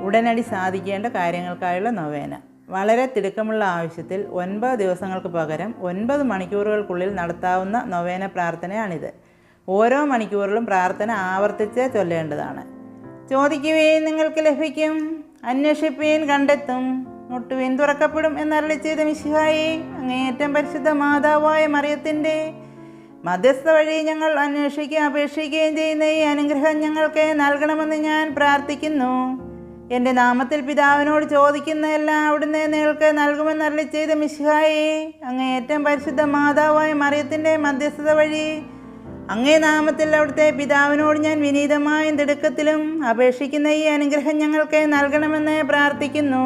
ഉടനടി സാധിക്കേണ്ട കാര്യങ്ങൾക്കായുള്ള നൊവേന. വളരെ തിടുക്കമുള്ള ആവശ്യത്തിൽ 9 ദിവസങ്ങൾക്ക് പകരം 9 മണിക്കൂറുകൾക്കുള്ളിൽ നടത്താവുന്ന നൊവേന പ്രാർത്ഥനയാണിത്. ഓരോ മണിക്കൂറിലും പ്രാർത്ഥന ആവർത്തിച്ച് ചൊല്ലേണ്ടതാണ്. ചോദിക്കുവീൻ നിങ്ങൾക്ക് ലഭിക്കും, അന്വേഷിപ്പീൻ കണ്ടെത്തും, മുട്ടുവീൻ തുറക്കപ്പെടും എന്നരുളി ചെയ്ത മിശിഹായേ, അങ്ങേയറ്റം പരിശുദ്ധ മാതാവായ മറിയത്തിൻ്റെ മധ്യസ്ഥ വഴി ഞങ്ങൾ അന്വേഷിക്കുകയും അപേക്ഷിക്കുകയും ചെയ്യുന്ന ഈ അനുഗ്രഹം ഞങ്ങൾക്ക് നൽകണമെന്ന് ഞാൻ പ്രാർത്ഥിക്കുന്നു. എൻ്റെ നാമത്തിൽ പിതാവിനോട് ചോദിക്കുന്നതെല്ലാം അവിടുന്ന് നിങ്ങൾക്ക് നൽകുമെന്നരുളി ചെയ്ത മിശിഹായേ, അങ്ങേയറ്റം പരിശുദ്ധ മാതാവായ മറിയത്തിൻ്റെ മധ്യസ്ഥത വഴി അങ്ങേ നാമത്തിൽ അവിടുത്തെ പിതാവിനോട് ഞാൻ വിനീതമായും തിടുക്കത്തിലും അപേക്ഷിക്കുന്ന ഈ അനുഗ്രഹം ഞങ്ങൾക്ക് നൽകണമെന്ന് പ്രാർത്ഥിക്കുന്നു.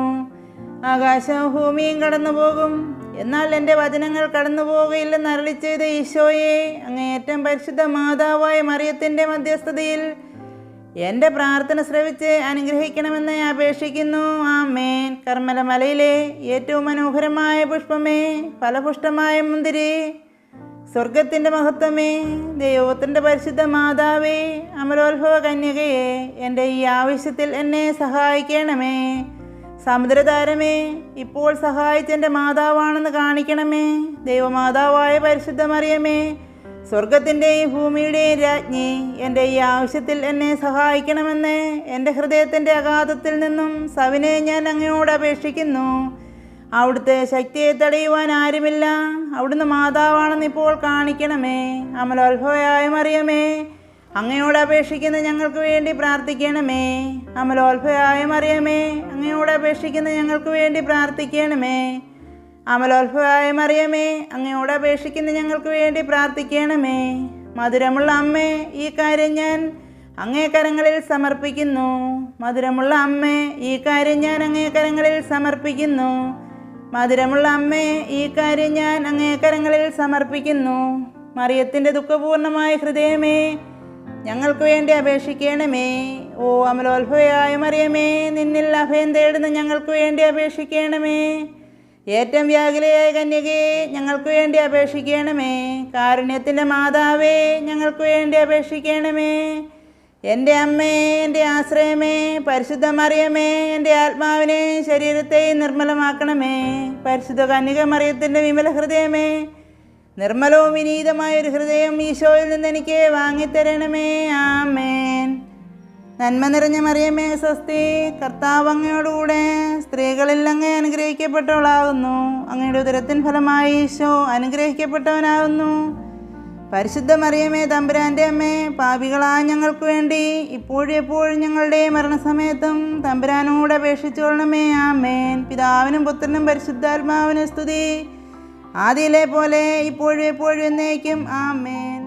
ആകാശവും ഭൂമിയും കടന്നു പോകും, എന്നാൽ എൻ്റെ വചനങ്ങൾ കടന്നു പോകുകയില്ലെന്ന് അരുളി ചെയ്ത ഈശോയെ, അങ്ങേയറ്റം പരിശുദ്ധ മാതാവായ മറിയത്തിൻ്റെ മധ്യസ്ഥതയിൽ എൻ്റെ പ്രാർത്ഥന ശ്രവിച്ച് അനുഗ്രഹിക്കണമെന്ന് അപേക്ഷിക്കുന്നു. ആമേൻ. കർമ്മലമലയിലെ ഏറ്റവും മനോഹരമായ പുഷ്പമേ, ഫലപുഷ്ടമായ മുന്തിരി, സ്വർഗത്തിൻ്റെ മഹത്വമേ, ദൈവത്തിൻ്റെ പരിശുദ്ധ മാതാവേ, അമലോത്ഭവ കന്യകയെ, എൻ്റെ ഈ ആവശ്യത്തിൽ എന്നെ സഹായിക്കണമേ. സമുദ്രതാരമേ, ഇപ്പോൾ സഹായിച്ചെൻ്റെ മാതാവാണെന്ന് കാണിക്കണമേ. ദൈവമാതാവായ പരിശുദ്ധ മറിയമേ, സ്വർഗത്തിൻ്റെയും ഭൂമിയുടെയും രാജ്ഞി, എൻ്റെ ഈ ആവശ്യത്തിൽ എന്നെ സഹായിക്കണമെന്ന് എൻ്റെ ഹൃദയത്തിൻ്റെ അഗാധത്തിൽ നിന്നും സവിനെ ഞാൻ അങ്ങയോട് അപേക്ഷിക്കുന്നു. അവിടുത്തെ ശക്തിയെ തടയുവാൻ ആരുമില്ല. അവിടുന്ന് മാതാവാണെന്ന് ഇപ്പോൾ കാണിക്കണമേ. അമലോത്ഭവയായ മറിയമേ, അങ്ങയോട് അപേക്ഷിക്കുന്ന ഞങ്ങൾക്ക് വേണ്ടി പ്രാർത്ഥിക്കണമേ. അമലോത്ഭവയായ മറിയമേ, അങ്ങയോട് അപേക്ഷിക്കുന്ന ഞങ്ങൾക്ക് വേണ്ടി പ്രാർത്ഥിക്കണമേ. അമലോത്ഭവയായ മറിയമേ, അങ്ങയോട് അപേക്ഷിക്കുന്ന ഞങ്ങൾക്ക് വേണ്ടി പ്രാർത്ഥിക്കണമേ. മധുരമുള്ള അമ്മേ, ഈ കാര്യം ഞാൻ അങ്ങേ കരങ്ങളിൽ സമർപ്പിക്കുന്നു. മധുരമുള്ള അമ്മേ, ഈ കാര്യം ഞാൻ അങ്ങേ കരങ്ങളിൽ സമർപ്പിക്കുന്നു. മധുരമുള്ള അമ്മേ, ഈ കാര്യം ഞാൻ അങ്ങേ കരങ്ങളിൽ സമർപ്പിക്കുന്നു. മറിയത്തിൻ്റെ ദുഃഖപൂർണമായ ഹൃദയമേ, ഞങ്ങൾക്ക് വേണ്ടി അപേക്ഷിക്കണമേ. ഓ അമലോത്ഭവയായ മറിയമേ, നിന്നിൽ അഭയം തേടുന്ന ഞങ്ങൾക്ക് വേണ്ടി അപേക്ഷിക്കണമേ. ഏറ്റവും വ്യാകുലയായ കന്യകയെ, ഞങ്ങൾക്ക് വേണ്ടി അപേക്ഷിക്കണമേ. കാരുണ്യത്തിൻ്റെ മാതാവേ, ഞങ്ങൾക്ക് വേണ്ടി അപേക്ഷിക്കണമേ. എൻ്റെ അമ്മേ, എൻ്റെ ആശ്രയമേ, പരിശുദ്ധ മറിയമേ, എൻ്റെ ആത്മാവിനെയും ശരീരത്തെയും നിർമ്മലമാക്കണമേ. പരിശുദ്ധ കന്യക മറിയത്തിൻ്റെ വിമല ഹൃദയമേ, നിർമ്മലവും വിനീതമായൊരു ഹൃദയം ഈശോയിൽ നിന്ന് എനിക്ക് വാങ്ങിത്തരണമേ. ആമേൻ. നന്മ നിറഞ്ഞ മറിയമേ സ്വസ്തി, കർത്താവ് അങ്ങയോടുകൂടെ സ്ത്രീകളിൽ അങ്ങ് അനുഗ്രഹിക്കപ്പെട്ടവളാകുന്നു. അങ്ങയുടെ ഉദരത്തിൻ ഫലമായി ഈശോ അനുഗ്രഹിക്കപ്പെട്ടവനാകുന്നു. പരിശുദ്ധ മറിയമേ, തമ്പുരാൻ്റെ അമ്മേ, പാപികളായ ഞങ്ങൾക്ക് വേണ്ടി ഇപ്പോഴും എപ്പോഴും ഞങ്ങളുടെ മരണസമയത്തും തമ്പുരാനോട് അപേക്ഷിച്ചുകൊള്ളണമേ. ആമേൻ. പിതാവിനും പുത്രനും പരിശുദ്ധാത്മാവിനും സ്തുതി, ആദിയിലെ പോലെ ഇപ്പോഴും എപ്പോഴും എന്നേക്കും. ആമേൻ.